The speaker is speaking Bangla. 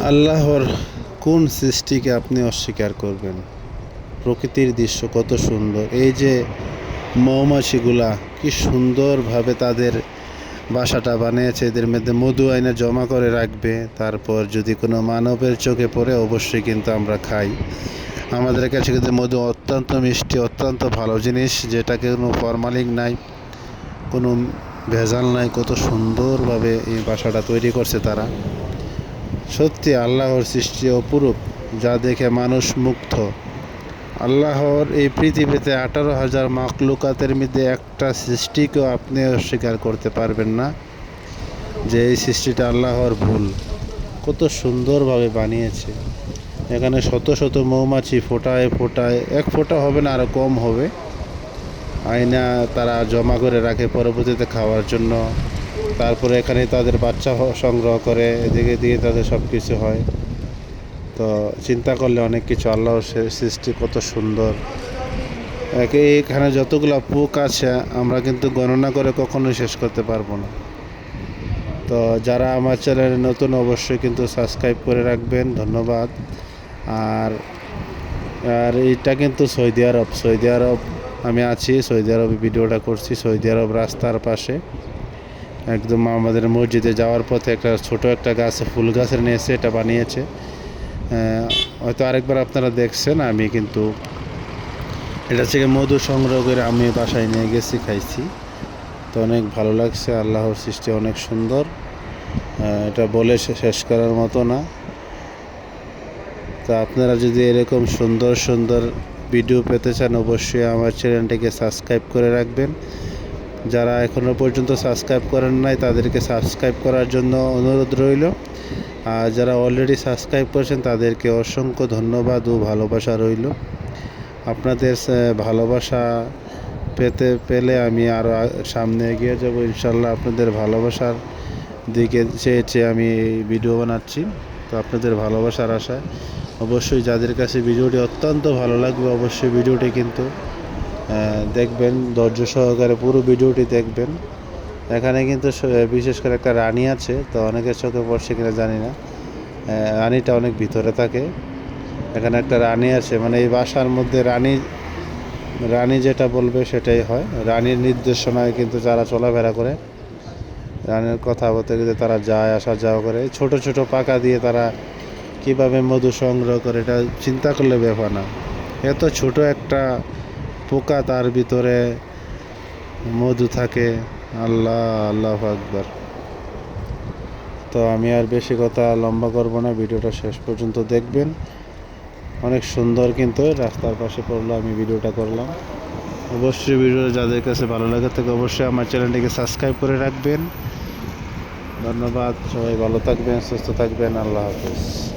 আল্লাহর কোন সৃষ্টিকে আপনি অস্বীকার করবেন? প্রকৃতির দৃশ্য কত সুন্দর! এই যে মৌমাছিগুলা কি সুন্দরভাবে তাদের বাসাটা বানিয়েছে, এদের মধ্যে মধু আইনা জমা করে রাখবে, তারপর যদি কোনো মানবের চোখে পড়ে অবশ্যই কিন্তু আমরা খাই। আমাদের কাছে কিন্তু মধু অত্যন্ত মিষ্টি, অত্যন্ত ভালো জিনিস, যেটাকে কোনো ফরমালিন নাই, কোনো ভেজাল নাই। কত সুন্দরভাবে এই বাসাটা তৈরি করছে তারা। সত্যি আল্লাহর সৃষ্টি অপরূপ, যা দেখে মানুষ মুগ্ধ। আল্লাহর এই পৃথিবীতে 18,000 মাখলুকাতের মধ্যে একটা সৃষ্টিকেও আপনি অস্বীকার করতে পারবেন না যে এই সৃষ্টিটা আল্লাহর ভুল। কত সুন্দরভাবে বানিয়েছে। এখানে শত শত মৌমাছি ফোটায় ফোটায়, এক ফোঁটা হবে না, আরও কম হবে, আয়না তারা জমা করে রাখে পরবর্তীতে খাওয়ার জন্য। তারপরে এখানে তাদের বাচ্চা সংগ্রহ করে, এদিকে দিয়ে তাদের সব কিছু হয়। তো চিন্তা করলে অনেক কিছু, আল্লাহর সৃষ্টি কত সুন্দর। এখানে যতগুলো পোক আছে আমরা কিন্তু গণনা করে কখনোই শেষ করতে পারবো না। তো যারা আমার চ্যানেলে নতুন অবশ্যই কিন্তু সাবস্ক্রাইব করে রাখবেন, ধন্যবাদ। আর আর এটা কিন্তু সৌদি আরব আমি আছি, সৌদি আরবে ভিডিওটা করছি। সৌদি আরব রাস্তার পাশে একদম আমাদের মসজিদে যাওয়ার পথে একটা ছোট একটা গাছ, ফুল গাছের নিচে এটা বানিয়েছে। হয়তো আরেকবার আপনারা দেখছেন, আমি কিন্তু এটা থেকে মধু সংগ্রহ করে আমি বাসায় নিয়ে গেছি, খাইছি। তো অনেক ভালো লাগছে। আল্লাহর সৃষ্টি অনেক সুন্দর, এটা বলে শেষ করার মতো না। তো আপনারা যদি এরকম সুন্দর সুন্দর ভিডিও পেতে চান অবশ্যই আমার চ্যানেলটিকে সাবস্ক্রাইব করে রাখবেন। যারা এখনও পর্যন্ত সাবস্ক্রাইব করেন নাই তাদেরকে সাবস্ক্রাইব করার জন্য অনুরোধ রইল। আর যারা অলরেডি সাবস্ক্রাইব করেছেন তাদেরকে অসংখ্য ধন্যবাদ ও ভালোবাসা রইল। আপনাদের ভালোবাসা পেলে আমি আরও সামনে এগিয়ে যাব ইনশাল্লাহ। আপনাদের ভালোবাসার দিকে চেয়ে আমি ভিডিও বানাচ্ছি। তো আপনাদের ভালোবাসার আশায় অবশ্যই যাদের কাছে ভিডিওটি অত্যন্ত ভালো লাগবে অবশ্যই ভিডিওটি কিন্তু দেখবেন, ধৈর্য সহকারে পুরো ভিডিওটি দেখবেন। এখানে কিন্তু বিশেষ করে একটা রানী আছে, তো অনেকের চোখে পড়ছে কিনা জানি না, রানীটা অনেক ভিতরে থাকে। এখানে একটা রানী আছে, মানে এই বাসার মধ্যে রানী যেটা বলবে সেটাই হয়। রানীর নির্দেশনায় কিন্তু যারা চলাফেরা করে, রানীর কথা বলতে গেলে তারা যায় আসা যাওয়া করে। ছোট ছোট পাকা দিয়ে তারা কিভাবে মধু সংগ্রহ করে এটা চিন্তা করলে ব্যাপার না। এত ছোট একটা পোকা, তার ভিতরে মধু থাকে। আল্লাহ আল্লাহু আকবার। তো আমি আর বেশি কথা লম্বা করব না, ভিডিওটা শেষ পর্যন্ত দেখবেন। অনেক সুন্দর কিন্তু রাস্তার পাশে পড়লো আমি ভিডিওটা করলাম। অবশ্যই ভিডিওটা যাদের কাছে ভালো লাগে থাকে অবশ্যই আমার চ্যানেলটিকে সাবস্ক্রাইব করে রাখবেন। ধন্যবাদ। সবাই ভালো থাকবেন, সুস্থ থাকবেন। আল্লাহ হাফেজ।